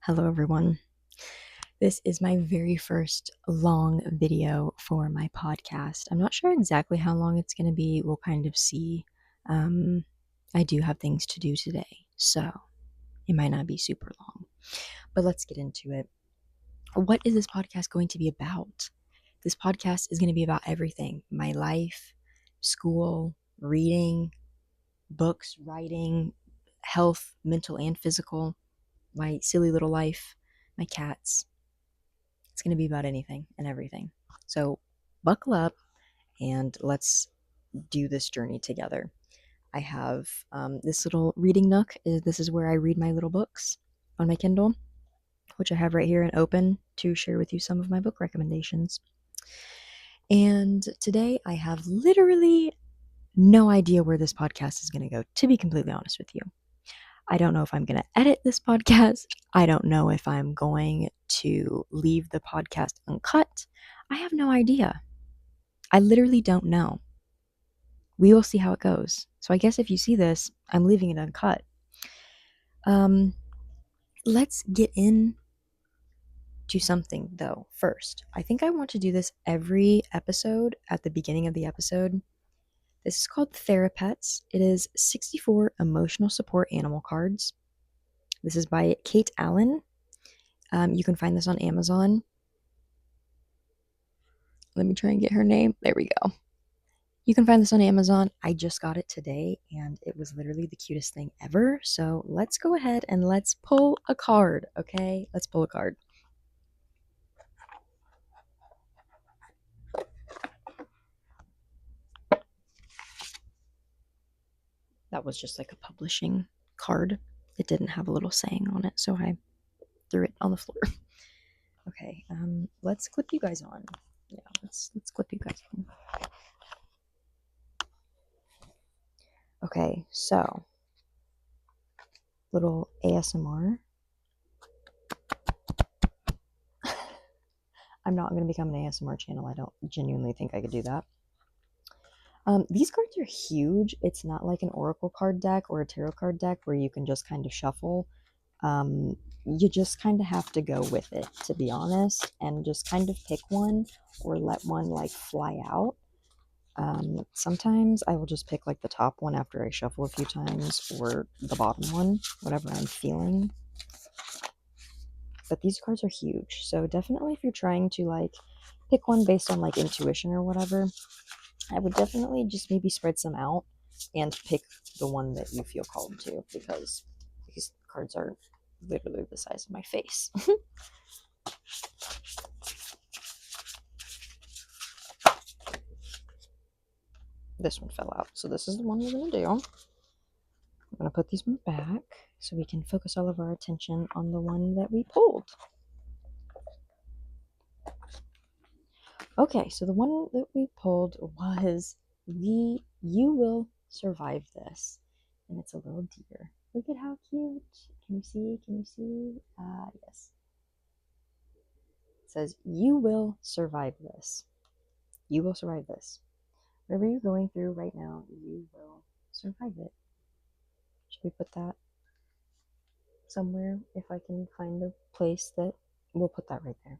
Hello, everyone. This is my very first long video for my podcast. I'm not sure exactly how long it's going to be. We'll kind of see. I do have things to do today, so it might not be super long. But let's get into it. What is this podcast going to be about? This podcast is going to be about everything: my life, school, reading, books, writing, health, mental and physical, my silly little life, my cats. It's going to be about anything and everything. So buckle up and let's do this journey together. I have this little reading nook. This is where I read my little books on my Kindle, which I have right here and open to share with you some of my book recommendations. And today I have literally no idea where this podcast is going to go, to be completely honest with you. I don't know if I'm going to edit this podcast. I don't know if I'm going to leave the podcast uncut. I have no idea. I literally don't know. We will see how it goes. So I guess if you see this, I'm leaving it uncut. Let's get in to something though first. I think I want to do this every episode at the beginning of the episode. This is called Therapets. It is 64 emotional support animal cards. This is by Kate Allen. You can find this on Amazon. Let me try and get her name. There we go. You can find this on Amazon. I just got it today and it was literally the cutest thing ever. So let's go ahead and let's pull a card, okay? Let's pull a card. That was just like a publishing card. It didn't have a little saying on it, so I threw it on the floor. Okay, let's clip you guys on. Yeah, let's clip you guys on. Okay, so little ASMR. I'm not going to become an ASMR channel. I don't genuinely think I could do that. These cards are huge. It's not like an oracle card deck or a tarot card deck where you can just kind of shuffle. You just kind of have to go with it, to be honest, and just kind of pick one or let one like fly out. Sometimes I will just pick like the top one after I shuffle a few times, or the bottom one, whatever I'm feeling. But these cards are huge, so definitely if you're trying to like pick one based on like intuition or whatever, I would definitely just maybe spread some out and pick the one that you feel called to, because these cards are literally the size of my face. This one fell out, so this is the one we're going to do. I'm going to put these ones back so we can focus all of our attention on the one that we pulled. Okay, so the one that we pulled was the You Will Survive This. And it's a little deer. Look at how cute. Can you see? Can you see? Yes. It says, you will survive this. You will survive this. Whatever you're going through right now, you will survive it. Should we put that somewhere? If I can find a place that we'll put that right there.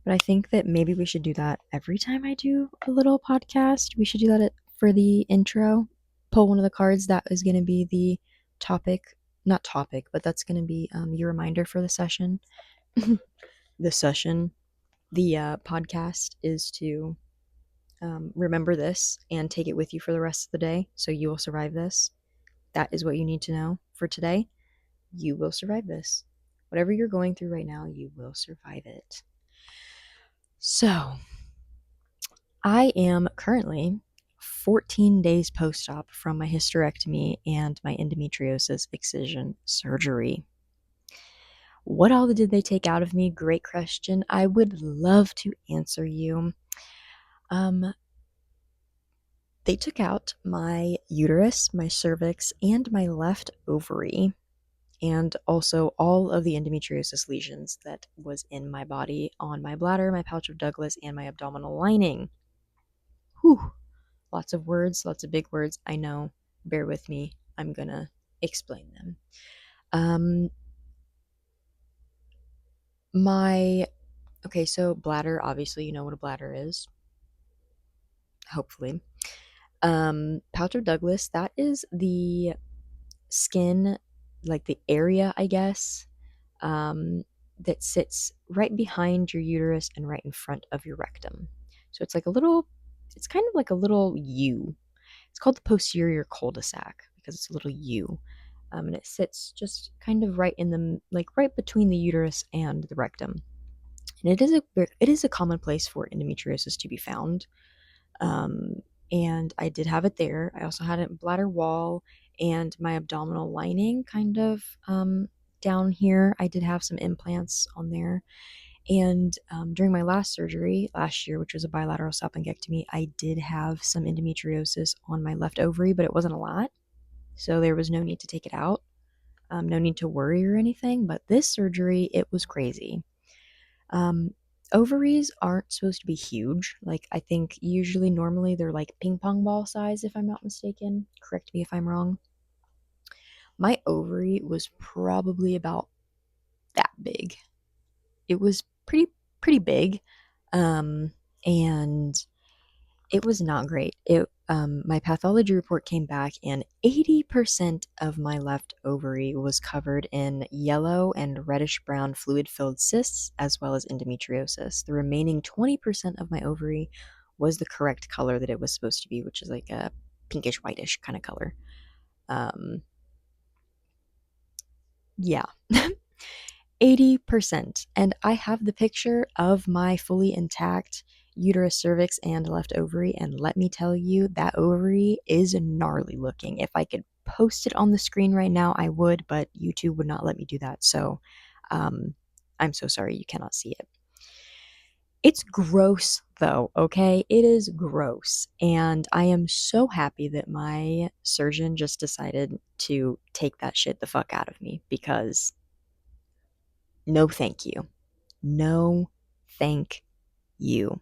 But I think that maybe we should do that every time I do a little podcast. We should do that for the intro. Pull one of the cards that is going to be the topic, not topic, but that's going to be your reminder for the session. The podcast is to remember this and take it with you for the rest of the day. So you will survive this. That is what you need to know for today. You will survive this. Whatever you're going through right now, you will survive it. So, I am currently 14 days post-op from my hysterectomy and my endometriosis excision surgery. What all did they take out of me? Great question. I would love to answer you. They took out my uterus, my cervix, and my left ovary, and also all of the endometriosis lesions that was in my body on my bladder, my pouch of Douglas, and my abdominal lining. Whew. Lots of words, lots of big words. I know. Bear with me. I'm gonna explain them. Um, okay, so bladder, obviously, you know what a bladder is, hopefully. Pouch of Douglas, that is the skin, like the area, I guess, um, that sits right behind your uterus and right in front of your rectum. So it's kind of like a little U. It's called the posterior cul-de-sac because it's a little U. And it sits just kind of right in the, like right between the uterus and the rectum. And it is a common place for endometriosis to be found. Um, and I did have it there. I also had it in bladder wall and my abdominal lining kind of down here. I did have some implants on there. And during my last surgery last year, which was a bilateral salpingectomy, I did have some endometriosis on my left ovary, but it wasn't a lot. So there was no need to take it out, no need to worry or anything. But this surgery, it was crazy. Um, Ovaries aren't supposed to be huge. Like, I think usually, normally, they're like ping pong ball size, if I'm not mistaken. Correct me if I'm wrong. My ovary was probably about that big. It was pretty big. Um, and it was not great. My pathology report came back, and 80% of my left ovary was covered in yellow and reddish brown fluid filled cysts, as well as endometriosis. The remaining 20% of my ovary was the correct color that it was supposed to be, which is like a pinkish whitish kind of color. Um, yeah. 80%. And I have the picture of my fully intact uterus, cervix, and left ovary. And let me tell you, that ovary is gnarly looking. If I could post it on the screen right now, I would, but YouTube would not let me do that. So um, I'm so sorry you cannot see it. It's gross though, okay? It is gross. And I am so happy that my surgeon just decided to take that shit the fuck out of me because no thank you. No, thank you.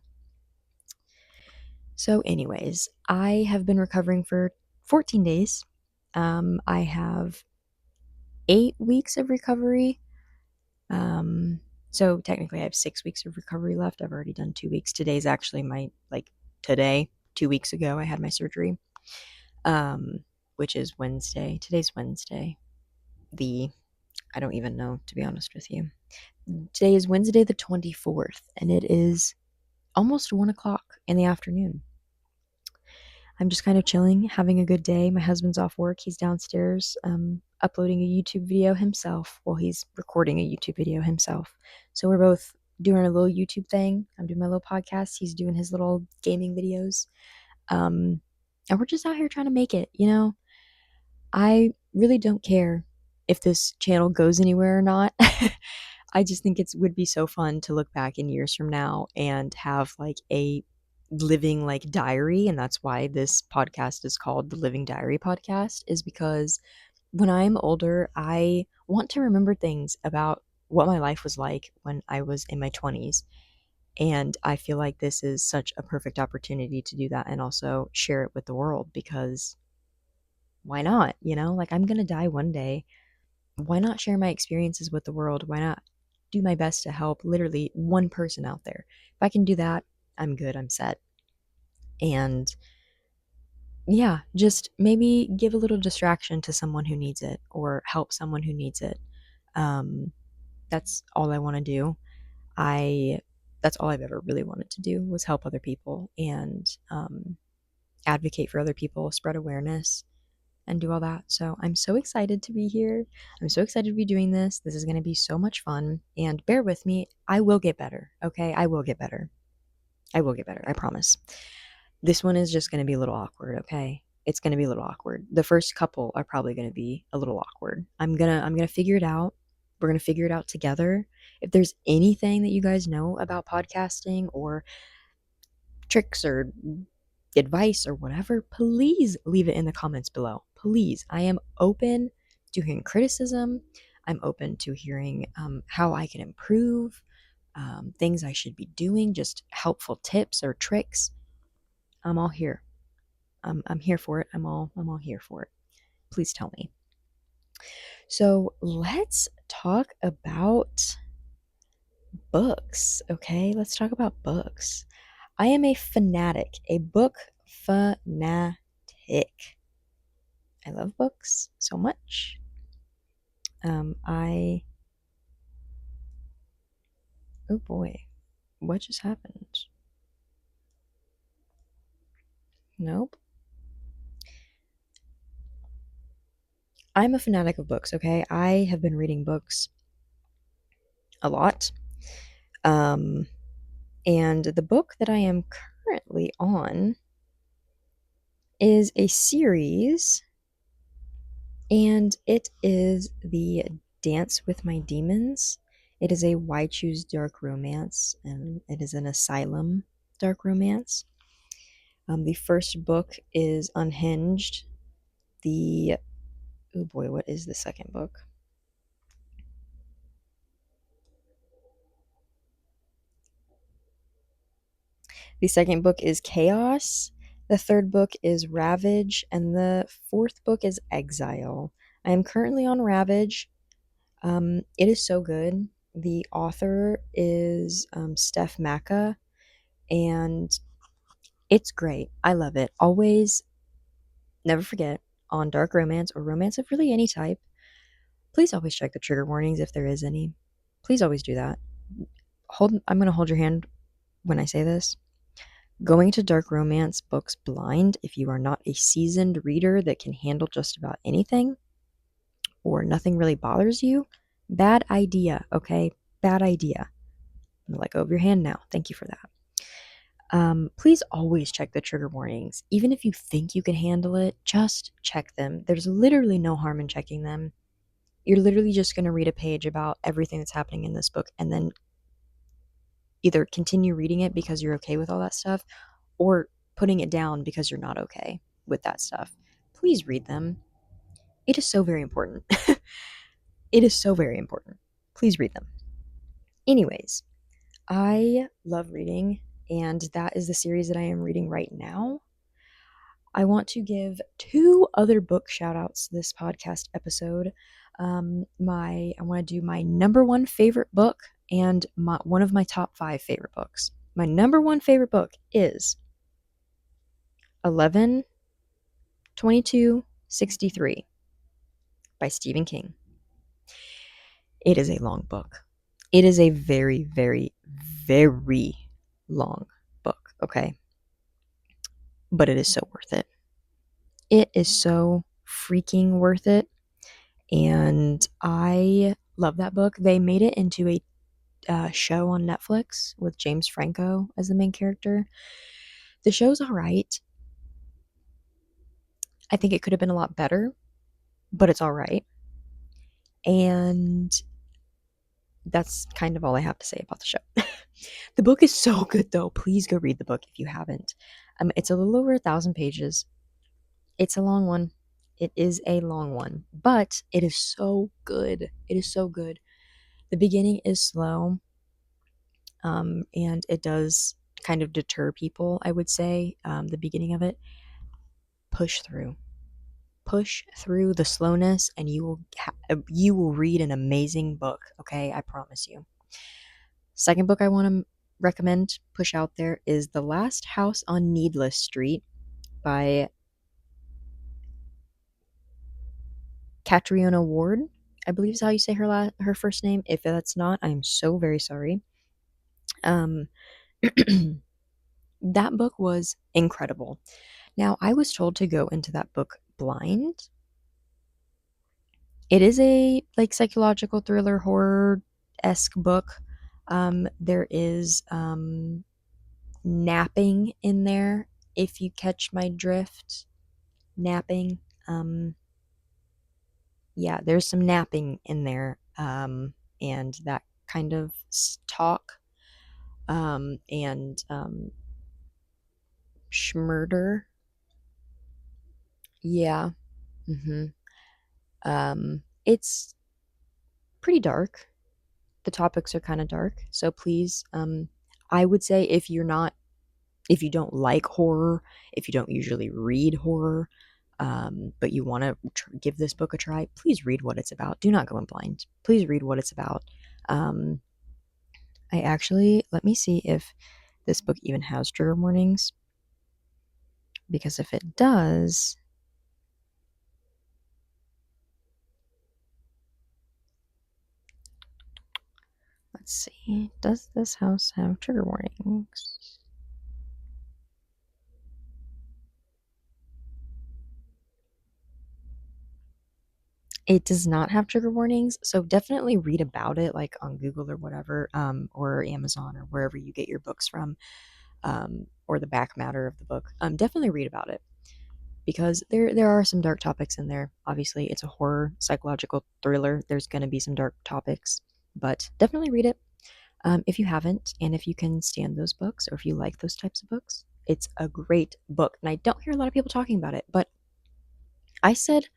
So, anyways, I have been recovering for 14 days. I have 8 weeks of recovery. Um, so technically, I have 6 weeks of recovery left. I've already done 2 weeks. Today's actually today. 2 weeks ago, I had my surgery, which is Wednesday. Today's Wednesday. I don't even know, to be honest with you. Today is Wednesday, the 24th, and it is almost 1 o'clock in the afternoon. I'm just kind of chilling, having a good day. My husband's off work. He's downstairs uploading a YouTube video himself. Well, he's recording a YouTube video himself. So we're both doing a little YouTube thing. I'm doing my little podcast. He's doing his little gaming videos. And we're just out here trying to make it, you know? I really don't care if this channel goes anywhere or not. I just think it would be so fun to look back in years from now and have like a living like diary. And that's why this podcast is called the Living Diary Podcast, is because when I'm older, I want to remember things about what my life was like when I was in my 20s. And I feel like this is such a perfect opportunity to do that and also share it with the world because why not? You know, like I'm going to die one day. Why not share my experiences with the world? Why not do my best to help literally one person out there? If I can do that, I'm good, I'm set. And yeah, just maybe give a little distraction to someone who needs it or help someone who needs it. Um, that's all I want to do. I that's all I've ever really wanted to do was help other people and advocate for other people, spread awareness, and do all that. So I'm so excited to be here. I'm so excited to be doing this. This is going to be so much fun. And bear with me. I will get better. Okay. I will get better. I will get better. I promise. This one is just going to be a little awkward. Okay. It's going to be a little awkward. The first couple are probably going to be a little awkward. I'm going to figure it out. We're going to figure it out together. If there's anything that you guys know about podcasting or tricks or advice or whatever, please leave it in the comments below. Please. I am open to hearing criticism. I'm open to hearing how I can improve, things I should be doing, just helpful tips or tricks. I'm all here. I'm here for it. I'm all here for it. Please tell me. So let's talk about books, okay? Let's talk about books. I am a fanatic, a book fanatic. I love books so much. Oh boy, what just happened? Nope. I'm a fanatic of books, okay? I have been reading books a lot. And the book that I am currently on is a series, and it is the Dance with My Demons. It is a Why Choose Dark Romance, and it is an asylum dark romance. The first book is Unhinged. Oh boy, what is the second book? The second book is Chaos. The third book is Ravage, and the fourth book is Exile. I am currently on Ravage. It is so good. The author is Steph Macca, and it's great. I love it. Always, never forget, on dark romance or romance of really any type, please always check the trigger warnings if there is any. Please always do that. I'm going to hold your hand when I say this. Going to dark romance books blind, if you are not a seasoned reader that can handle just about anything or nothing really bothers you, bad idea, okay? Bad idea. I'm gonna let go of your hand now. Thank you for that. Please always check the trigger warnings. Even if you think you can handle it, just check them. There's literally no harm in checking them. You're literally just going to read a page about everything that's happening in this book and then either continue reading it because you're okay with all that stuff or putting it down because you're not okay with that stuff. Please read them. It is so very important. It is so very important. Please read them. Anyways, I love reading, and that is the series that I am reading right now. I want to give 2 other book shout outs this podcast episode. I want to do my number 1 favorite book and one of my top 5 favorite books. My number 1 favorite book is 11/22/63 by Stephen King. It is a long book. It is a very, very, very long book, okay? But it is so worth it. It is so freaking worth it. And I love that book. They made it into a show on Netflix with James Franco as the main character. The show's all right. I think it could have been a lot better, but it's all right. And that's kind of all I have to say about the show. The book is so good, though. Please go read the book if you haven't. It's a little over 1,000 pages. It's a long one. It is a long one, but it is so good. It is so good. The beginning is slow, and it does kind of deter people, I would say. The beginning of it, push through the slowness, and you will read an amazing book. Okay, I promise you. Second book I want to recommend, push out there, is The Last House on Needless Street by Catriona Ward, I believe is how you say her first name. If that's not, I'm so very sorry. Um, that book was incredible. Now, I was told to go into that book blind. It is a like psychological thriller horror-esque book. There is napping in there, if you catch my drift. Napping. Yeah, there's some napping in there. And that kind of talk. And schmurder. Yeah. It's pretty dark. The topics are kind of dark. So please, I would say if you don't like horror, if you don't usually read horror, but you want to give this book a try, please read what it's about. Do not go in blind. Please read what it's about. I actually, let me see if this book even has trigger warnings, because if it does, let's see, does this house have trigger warnings? It does not have trigger warnings, so definitely read about it, like on Google or whatever, or Amazon or wherever you get your books from, or the back matter of the book. Definitely read about it, because there are some dark topics in there. Obviously, it's a horror psychological thriller. There's going to be some dark topics, but definitely read it. If you haven't, and if you can stand those books, or if you like those types of books, it's a great book. And I don't hear a lot of people talking about it, but I said,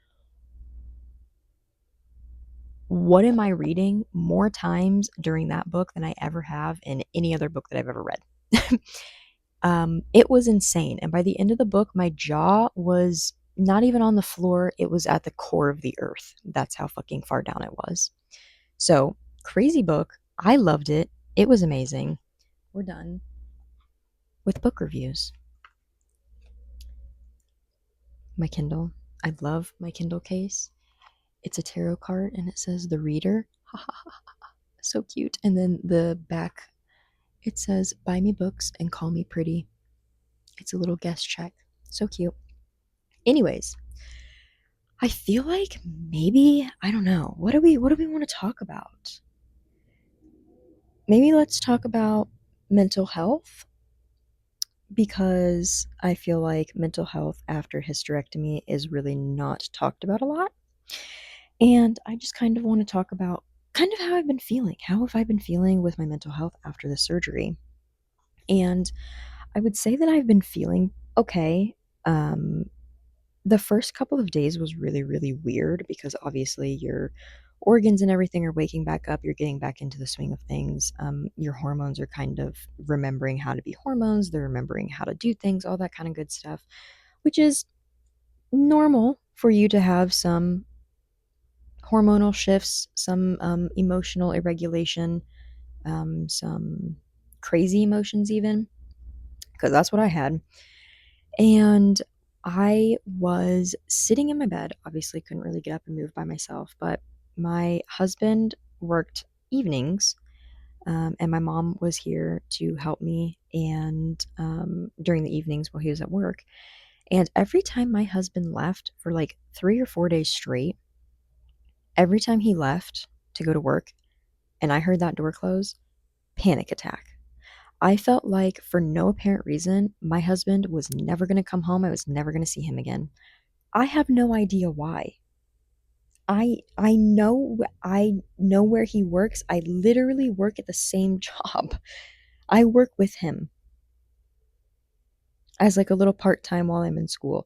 what am I reading more times during that book than I ever have in any other book that I've ever read? It was insane. And by the end of the book, my jaw was not even on the floor, it was at the core of the earth. That's how fucking far down it was. So, crazy book. I loved it. It was amazing. We're done with book reviews. My Kindle. I love my Kindle case. It's a tarot card and it says The Reader. So cute. And then the back, it says, buy me books and call me pretty. It's a little guest check. So cute. Anyways, I feel like maybe, I don't know, what do we want to talk about? Maybe let's talk about mental health, because I feel like mental health after hysterectomy is really not talked about a lot. And I just kind of want to talk about kind of how I've been feeling. How have I been feeling with my mental health after the surgery? And I would say that I've been feeling okay. Um, the first couple of days was really, really weird, because obviously your organs and everything are waking back up. You're getting back into the swing of things. Your hormones are kind of remembering how to be hormones. They're remembering how to do things, all that kind of good stuff, which is normal for you to have some hormonal shifts, some emotional irregulation, some crazy emotions, even, because that's what I had. And I was sitting in my bed, obviously couldn't really get up and move by myself, but my husband worked evenings, and my mom was here to help me, and during the evenings while he was at work. And every time my husband left for like 3 or 4 days straight, every time he left to go to work and I heard that door close, panic attack. I felt like, for no apparent reason, my husband was never going to come home. I was never going to see him again. I have no idea why. I know where he works. I literally work at the same job. I work with him as like a little part-time while I'm in school.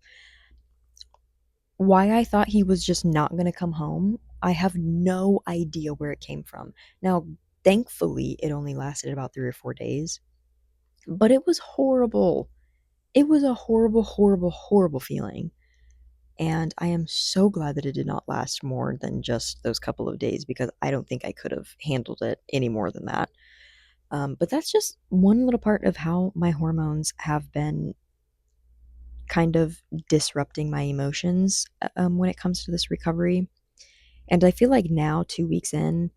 Why I thought he was just not going to come home, I have no idea where it came from. Now, thankfully, it only lasted about 3 or 4 days, but it was horrible. It was a horrible, horrible, horrible feeling. And I am so glad that it did not last more than just those couple of days, because I don't think I could have handled it any more than that. But that's just one little part of how my hormones have been kind of disrupting my emotions when it comes to this recovery. And I feel like now, 2 weeks in,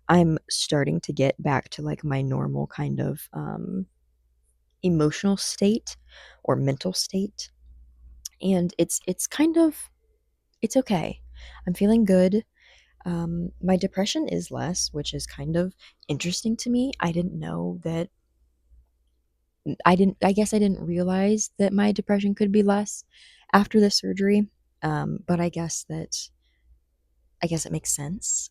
I'm starting to get back to like my normal kind of emotional state or mental state. And it's kind of, it's okay. I'm feeling good. My depression is less, which is kind of interesting to me. I didn't know that. I guess I didn't realize that my depression could be less after the surgery. But I guess it makes sense.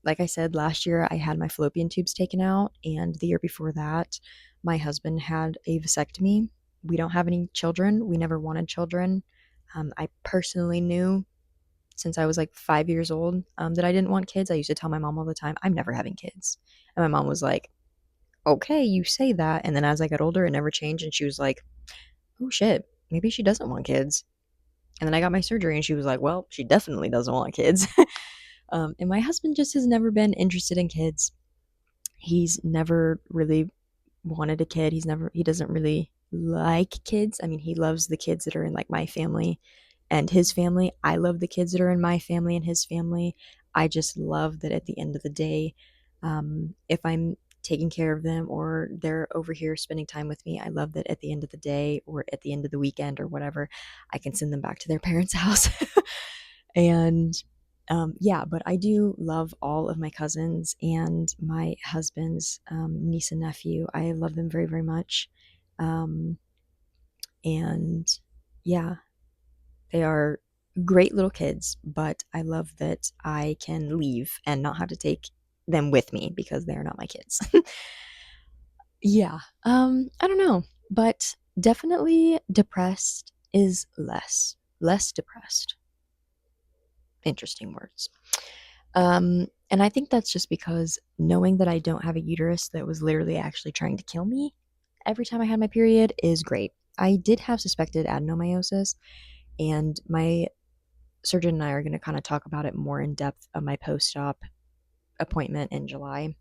Like I said, last year I had my fallopian tubes taken out, and the year before that, my husband had a vasectomy. We don't have any children. We never wanted children. I personally knew since I was like 5 years old, that I didn't want kids. I used to tell my mom all the time, I'm never having kids. And my mom was like, okay, you say that. And then as I got older, it never changed. And she was like, oh shit, maybe she doesn't want kids. And then I got my surgery and she was like, well, she definitely doesn't want kids. And my husband just has never been interested in kids. He's never really wanted a kid. He doesn't really like kids. I mean, he loves the kids that are in like my family and his family. I love the kids that are in my family and his family. I just love that at the end of the day, if I'm taking care of them or they're over here spending time with me, I love that at the end of the day or at the end of the weekend or whatever, I can send them back to their parents' house. And yeah, but I do love all of my cousins and my husband's niece and nephew. I love them very, very much. Um, and yeah, they are great little kids, but I love that I can leave and not have to take them with me because they're not my kids. Yeah, I don't know, but definitely depressed is less depressed. Interesting words. And I think that's just because knowing that I don't have a uterus that was literally actually trying to kill me every time I had my period is great. I did have suspected adenomyosis, and my surgeon and I are going to kind of talk about it more in depth of my post-op appointment in July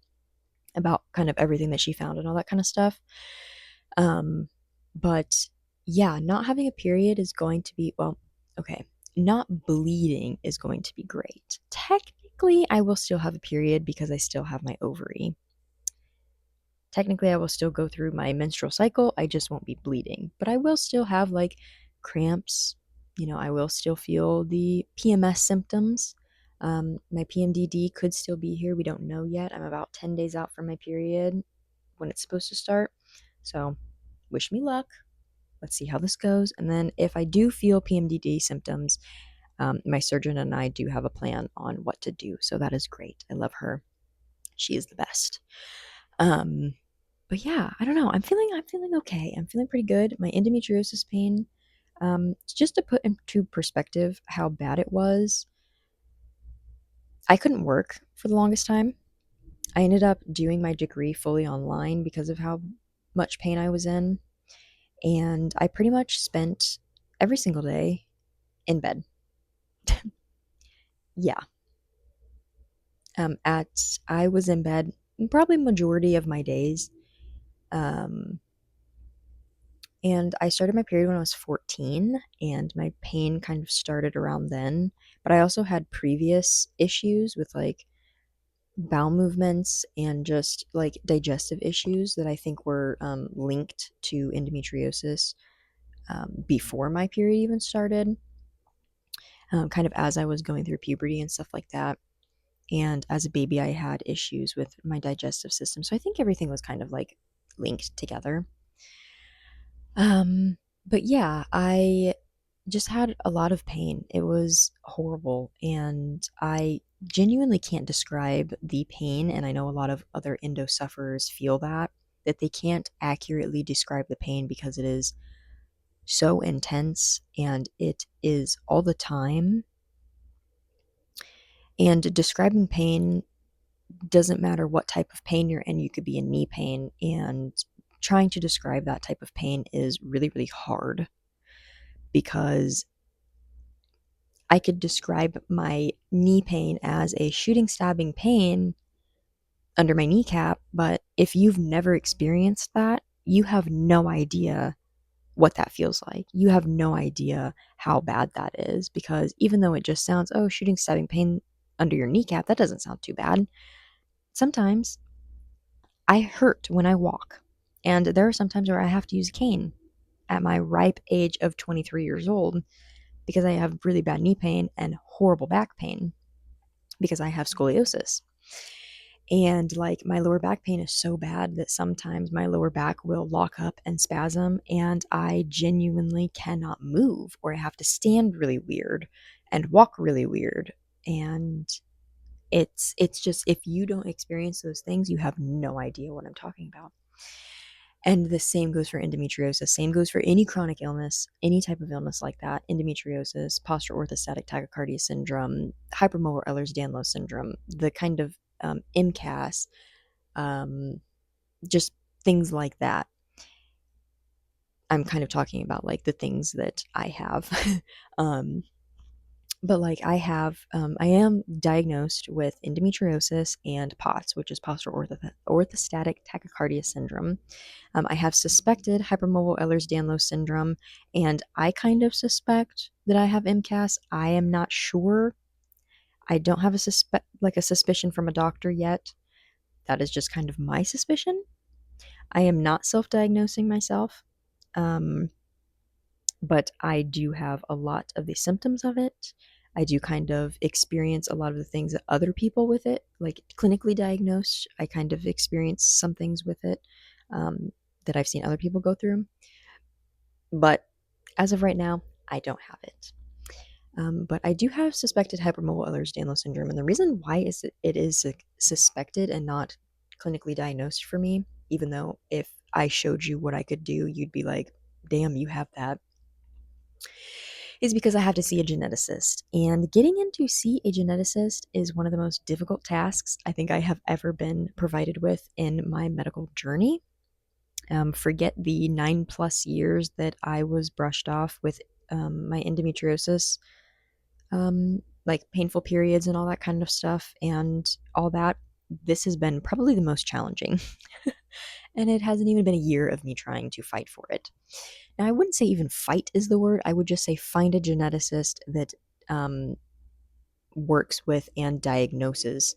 about kind of everything that she found and all that kind of stuff. Um, but yeah, not having a period is going to be, well, okay, not bleeding is going to be great. Technically, I will still have a period because I still have my ovary. Technically, I will still go through my menstrual cycle. I just won't be bleeding, but I will still have like cramps. I will still feel the PMS symptoms. My PMDD could still be here. We don't know yet. I'm about 10 days out from my period when it's supposed to start. So, wish me luck. Let's see how this goes. And then, if I do feel PMDD symptoms, my surgeon and I do have a plan on what to do. So, that is great. I love her. She is the best. But yeah, I don't know. I'm feeling okay. I'm feeling pretty good. My endometriosis pain, just to put into perspective how bad it was, I couldn't work for the longest time. I ended up doing my degree fully online because of how much pain I was in. And I pretty much spent every single day in bed. Yeah. At I was in bed probably majority of my days. Um, and I started my period when I was 14, and my pain kind of started around then. But I also had previous issues with like bowel movements and just like digestive issues that I think were linked to endometriosis before my period even started, kind of as I was going through puberty and stuff like that. And as a baby, I had issues with my digestive system. So I think everything was kind of like linked together. Um, but yeah, I just had a lot of pain. It was horrible. And I genuinely can't describe the pain. And I know a lot of other endo sufferers feel that they can't accurately describe the pain because it is so intense and it is all the time. And describing pain doesn't matter what type of pain you're in. You could be in knee pain, and trying to describe that type of pain is really, really hard because I could describe my knee pain as a shooting, stabbing pain under my kneecap, but if you've never experienced that, you have no idea what that feels like. You have no idea how bad that is because even though it just sounds, oh, shooting, stabbing pain under your kneecap, that doesn't sound too bad. Sometimes I hurt when I walk, and there are some times where I have to use a cane at my ripe age of 23 years old because I have really bad knee pain and horrible back pain because I have scoliosis. And like my lower back pain is so bad that sometimes my lower back will lock up and spasm, and I genuinely cannot move, or I have to stand really weird and walk really weird. And it's just, if you don't experience those things, you have no idea what I'm talking about. And the same goes for endometriosis. Same goes for any chronic illness, any type of illness like that. Endometriosis, postural orthostatic tachycardia syndrome, hypermolar Ehlers-Danlos syndrome, the kind of MCAS, um, just things like that. I'm kind of talking about like the things that I have. um, but like I am diagnosed with endometriosis and POTS, which is postural orthostatic tachycardia syndrome. I have suspected hypermobile Ehlers-Danlos syndrome, and I kind of suspect that I have MCAS. I am not sure. I don't have a suspicion from a doctor yet. That is just kind of my suspicion. I am not self-diagnosing myself. Um, but I do have a lot of the symptoms of it. I do kind of experience a lot of the things that other people with it, like clinically diagnosed, I kind of experience some things with it um, that I've seen other people go through. But as of right now, I don't have it. But I do have suspected hypermobile Ehlers-Danlos syndrome, and the reason why is that it is suspected and not clinically diagnosed for me. Even though if I showed you what I could do, you'd be like, "Damn, you have that." Is because I have to see a geneticist. And getting in to see a geneticist is one of the most difficult tasks I think I have ever been provided with in my medical journey. Forget the 9+ years that I was brushed off with my endometriosis, like painful periods and all that kind of stuff, and all that. This has been probably the most challenging. And it hasn't even been a year of me trying to fight for it. Now, I wouldn't say even fight is the word. I would just say find a geneticist that um, works with and diagnoses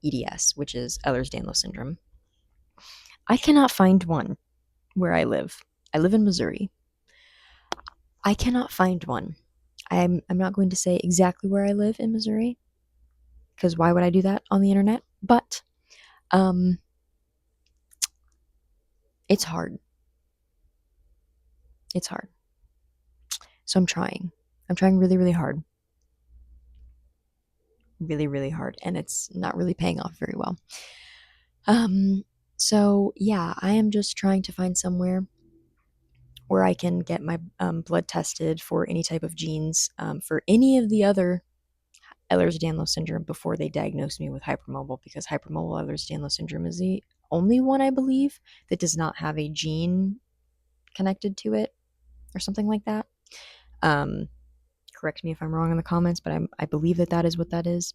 EDS, which is Ehlers-Danlos syndrome. I cannot find one where I live. I live in Missouri. I cannot find one. I'm not going to say exactly where I live in Missouri because why would I do that on the internet? But um, it's hard. It's hard. So I'm trying. I'm trying really, really hard. Really, really hard. And it's not really paying off very well. Um, so yeah, I am just trying to find somewhere where I can get my blood tested for any type of genes for any of the other Ehlers-Danlos syndrome before they diagnose me with hypermobile, because hypermobile Ehlers-Danlos syndrome is the only one I believe that does not have a gene connected to it or something like that. Um, Correct me if I'm wrong in the comments, but I believe that that is what that is.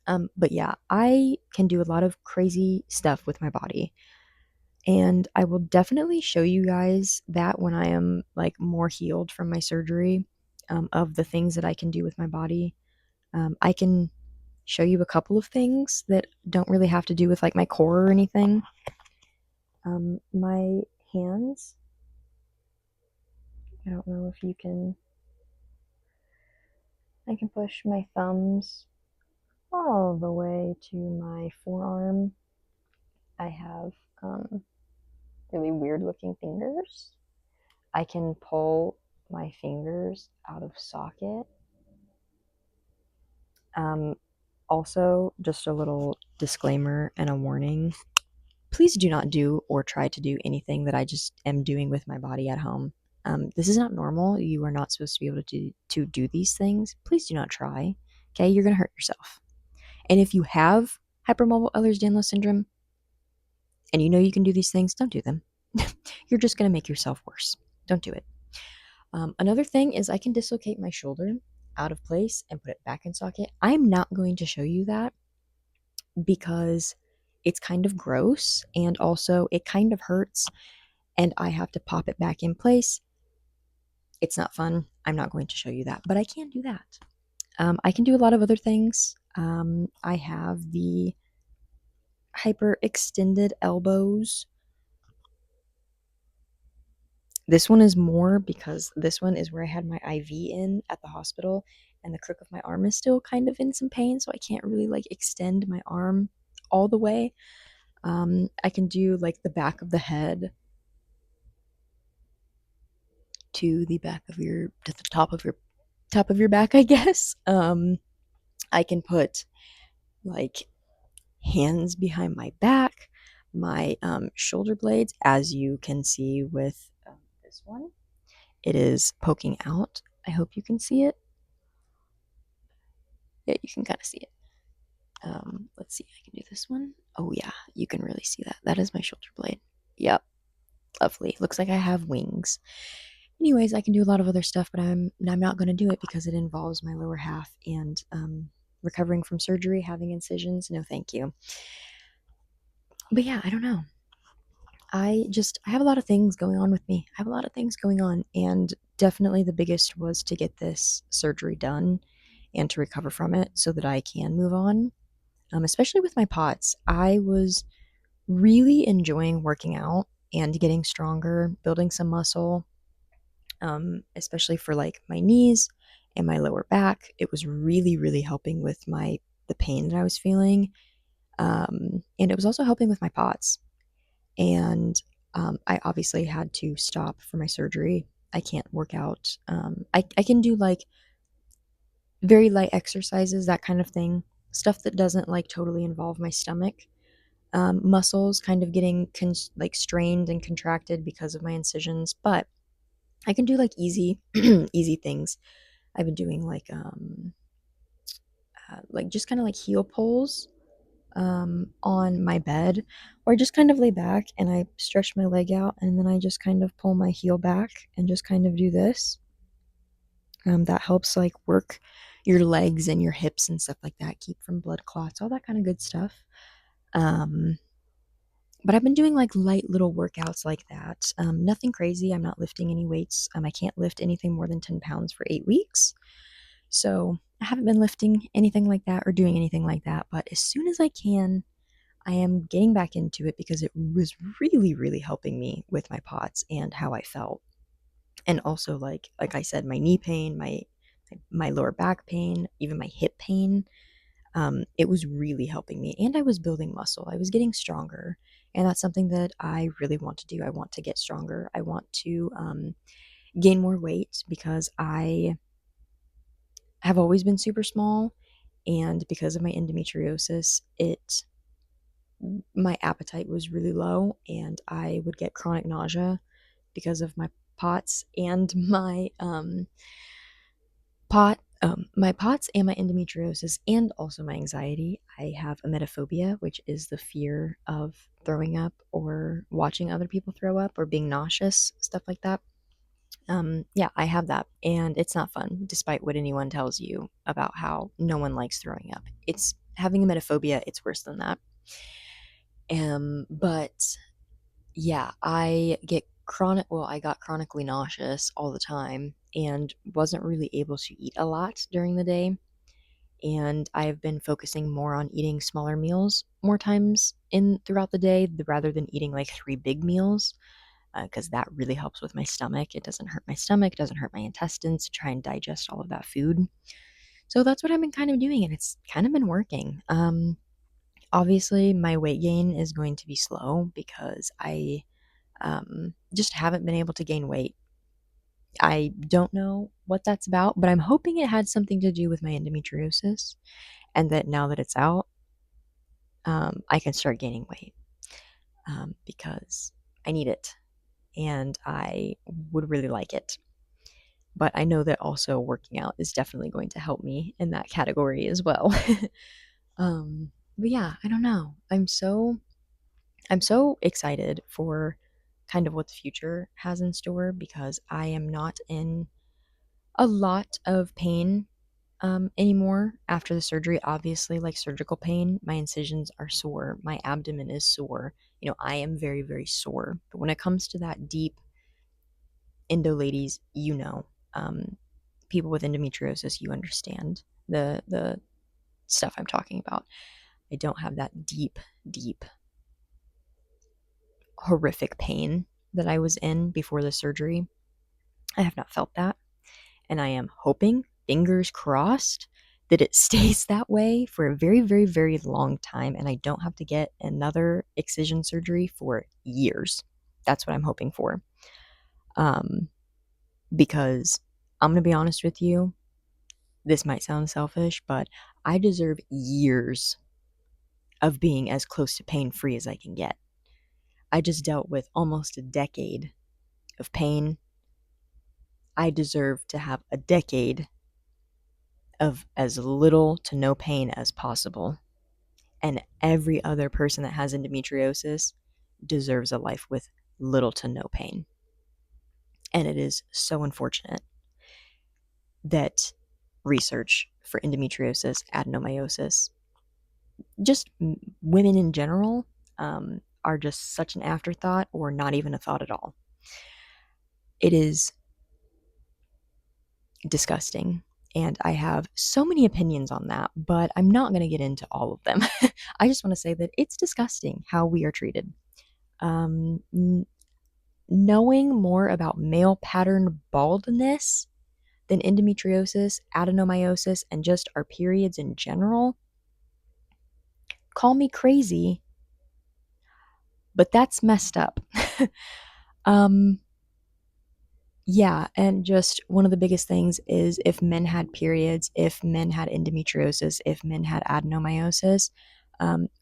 But yeah, I can do a lot of crazy stuff with my body. And I will definitely show you guys that when I am like more healed from my surgery, of the things that I can do with my body. I can show you a couple of things that don't really have to do with like my core or anything. My hands, I don't know if you can, I can push my thumbs all the way to my forearm. I have really weird looking fingers. I can pull my fingers out of socket. Um, Also, just a little disclaimer and a warning. Please do not do or try to do anything that I just am doing with my body at home. This is not normal. You are not supposed to be able to do these things. Please do not try. Okay, you're going to hurt yourself. And if you have hypermobile Ehlers-Danlos syndrome and you know you can do these things, don't do them. You're just going to make yourself worse. Don't do it. Another thing is I can dislocate my shoulder out of place and put it back in socket. I'm not going to show you that because it's kind of gross and also it kind of hurts and I have to pop it back in place. It's not fun. I'm not going to show you that, but I can do that. I can do a lot of other things. I have the hyper extended elbows. This one is more because this one is where I had my IV in at the hospital, and the crook of my arm is still kind of in some pain, so I can't really like extend my arm all the way. I can do like the back of the head to the back of your to the top of your back, I guess. I can put like hands behind my back, my shoulder blades, as you can see with this one. It is poking out. I hope you can see it. Yeah, you can kind of see it. Let's see, I can do this one. Oh yeah, you can really see that. That is my shoulder blade. Yep. Lovely. Looks like I have wings. Anyways, I can do a lot of other stuff, but I'm not going to do it because it involves my lower half and recovering from surgery, having incisions. No, thank you. But yeah, I don't know. I have a lot of things going on with me. I have a lot of things going on, and definitely the biggest was to get this surgery done and to recover from it so that I can move on. Especially with my POTS, I was really enjoying working out and getting stronger, building some muscle, especially for like my knees and my lower back. It was really, really helping with the pain that I was feeling, and it was also helping with my POTS. And I obviously had to stop for my surgery. I can't work out. I can do like very light exercises, that kind of thing, stuff that doesn't like totally involve my stomach. Muscles kind of getting like strained and contracted because of my incisions, but I can do like easy easy things. I've been doing like just kind of like heel pulls on my bed, or I just kind of lay back and I stretch my leg out, and then I just kind of pull my heel back and just kind of do this. That helps like work your legs and your hips and stuff like that, keep from blood clots, all that kind of good stuff. Um, but I've been doing like light little workouts like that. Nothing crazy. I'm not lifting any weights. I can't lift anything more than 10 pounds for 8 weeks. So I haven't been lifting anything like that or doing anything like that. But as soon as I can, I am getting back into it because it was really, really helping me with my POTS and how I felt. And also like I said, my knee pain, my lower back pain, even my hip pain. It was really helping me, and I was building muscle. I was getting stronger, and that's something that I really want to do. I want to get stronger. I want to gain more weight because I have always been super small, and because of my endometriosis, it my appetite was really low, and I would get chronic nausea because of my POTS and my POTS and my endometriosis, and also my anxiety. I have emetophobia, which is the fear of throwing up or watching other people throw up or being nauseous, stuff like that. Yeah, I have that, and it's not fun, despite what anyone tells you about how no one likes throwing up. It's having emetophobia, it's worse than that. But yeah, I got chronically nauseous all the time and wasn't really able to eat a lot during the day. And I've been focusing more on eating smaller meals more times in throughout the day rather than eating like three big meals, because that really helps with my stomach. It doesn't hurt my stomach, it doesn't hurt my intestines to try and digest all of that food. So that's what I've been kind of doing, and it's kind of been working. Obviously, my weight gain is going to be slow because I just haven't been able to gain weight. I don't know what that's about, but I'm hoping it had something to do with my endometriosis, and that now that it's out, I can start gaining weight, because I need it and I would really like it. But I know that also working out is definitely going to help me in that category as well. But yeah, I don't know. I'm so excited for kind of what the future has in store because I am not in a lot of pain anymore after the surgery. Obviously, like surgical pain, my incisions are sore, my abdomen is sore. I am very, very sore. But when it comes to that deep endo ladies, um, people with endometriosis, you understand the stuff I'm talking about. I don't have that deep, deep, horrific pain that I was in before the surgery. I have not felt that. And I am hoping, fingers crossed, that it stays that way for a very, very, very long time and I don't have to get another excision surgery for years. That's what I'm hoping for. Um, because I'm going to be honest with you, this might sound selfish, but I deserve years of being as close to pain free as I can get. I just dealt with almost a decade of pain. I deserve to have a decade of as little to no pain as possible. And every other person that has endometriosis deserves a life with little to no pain. And it is so unfortunate that research for endometriosis, adenomyosis, just women in general, are just such an afterthought or not even a thought at all. It is disgusting. And I have so many opinions on that, but I'm not going to get into all of them. I just want to say that it's disgusting how we are treated. Knowing more about male pattern baldness than endometriosis, adenomyosis, and just our periods in general, call me crazy, but that's messed up. um, Yeah, and just one of the biggest things is if men had periods, if men had endometriosis, if men had adenomyosis,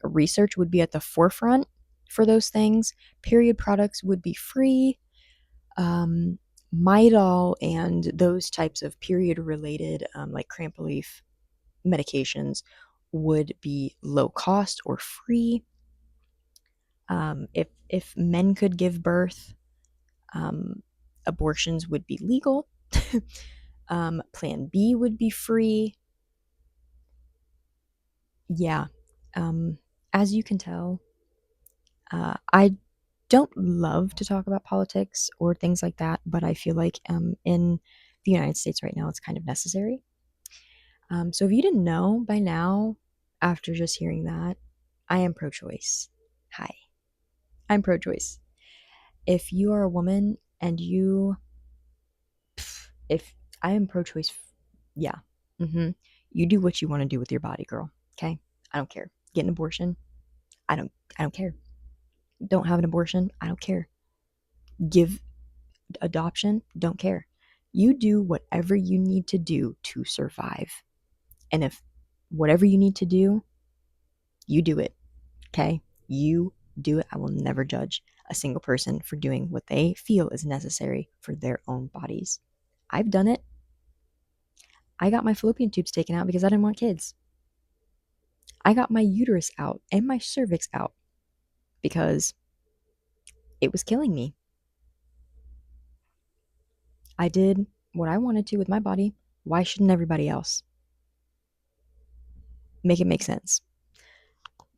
research would be at the forefront for those things. Period products would be free. Um, Midol and those types of period related, like cramp relief medications, would be low cost or free. If men could give birth, um, abortions would be legal. Plan B would be free. Yeah. Um, as you can tell, I don't love to talk about politics or things like that, but I feel like in the United States right now, it's kind of necessary. So if you didn't know by now, after just hearing that, I am pro choice. Hi, I'm pro choice. If you are a woman and if I am pro choice, yeah. You do what you want to do with your body, girl. Okay? I don't care. Get an abortion. I don't care. Don't have an abortion. I don't care. Give adoption. Don't care. You do whatever you need to do to survive. And if whatever you need to do, you do it. Okay? You do it. I will never judge a single person for doing what they feel is necessary for their own bodies. I've done it. I got my fallopian tubes taken out because I didn't want kids. I got my uterus out and my cervix out because it was killing me. I did what I wanted to with my body. Why shouldn't everybody else? Make it make sense.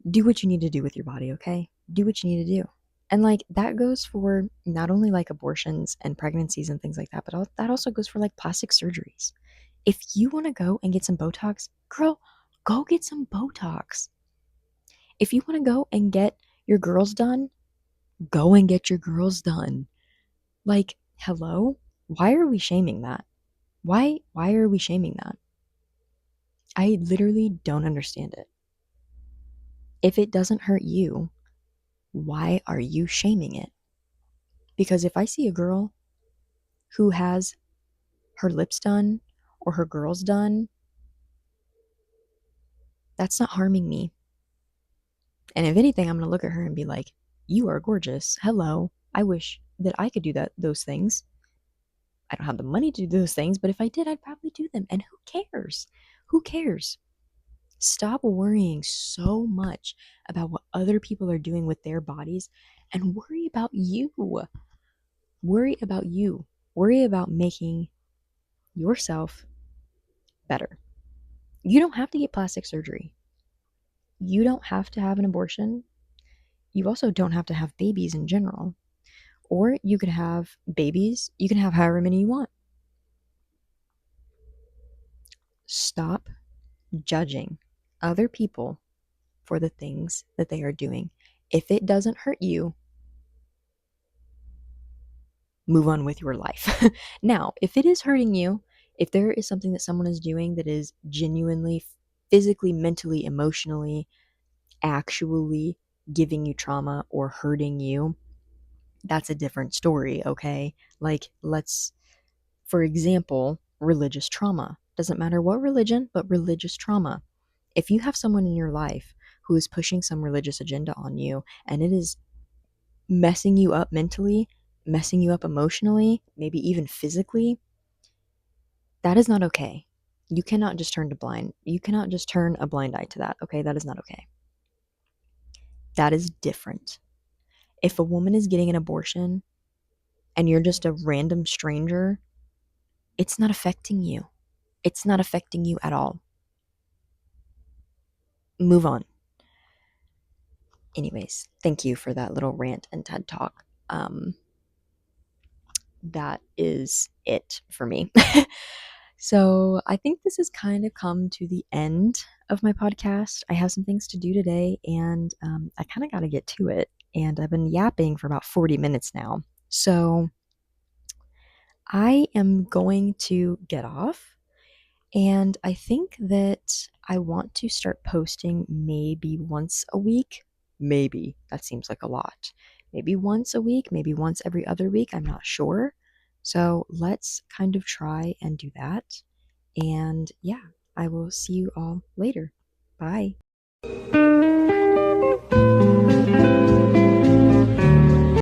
Do what you need to do with your body, okay? Do what you need to do. And like that goes for not only like abortions and pregnancies and things like that, but that also goes for like plastic surgeries. If you want to go and get some Botox, girl, go get some Botox. If you want to go and get your girls done, go and get your girls done. Like, hello? Why are we shaming that? Why are we shaming that? I literally don't understand it. If it doesn't hurt you, why are you shaming it? Because if I see a girl who has her lips done or her girls done, that's not harming me. And if anything, I'm going to look at her and be like, "You are gorgeous. Hello. I wish that I could do those things. I don't have the money to do those things, but if I did, I'd probably do them. And who cares? Who cares? Stop worrying so much about what other people are doing with their bodies and worry about you. Worry about you. Worry about making yourself better. You don't have to get plastic surgery. You don't have to have an abortion. You also don't have to have babies in general. Or you could have babies. You can have however many you want. Stop judging other people for the things that they are doing. If it doesn't hurt you, move on with your life. Now, if it is hurting you, if there is something that someone is doing that is genuinely, physically, mentally, emotionally, actually giving you trauma or hurting you, that's a different story, okay? Like, for example, religious trauma. Doesn't matter what religion, but religious trauma. If you have someone in your life who is pushing some religious agenda on you and it is messing you up mentally, messing you up emotionally, maybe even physically, that is not okay. You cannot just you cannot just turn a blind eye to that, okay? That is not okay. That is different. If a woman is getting an abortion and you're just a random stranger, it's not affecting you. It's not affecting you at all. Move on. Anyways, thank you for that little rant and TED talk. That is it for me. So I think this has kind of come to the end of my podcast. I have some things to do today, and I kind of got to get to it. And I've been yapping for about 40 minutes now. So I am going to get off. And I think that I want to start posting maybe once a week. Maybe. That seems like a lot. Maybe once a week, maybe once every other week. I'm not sure. So let's kind of try and do that. And yeah, I will see you all later. Bye.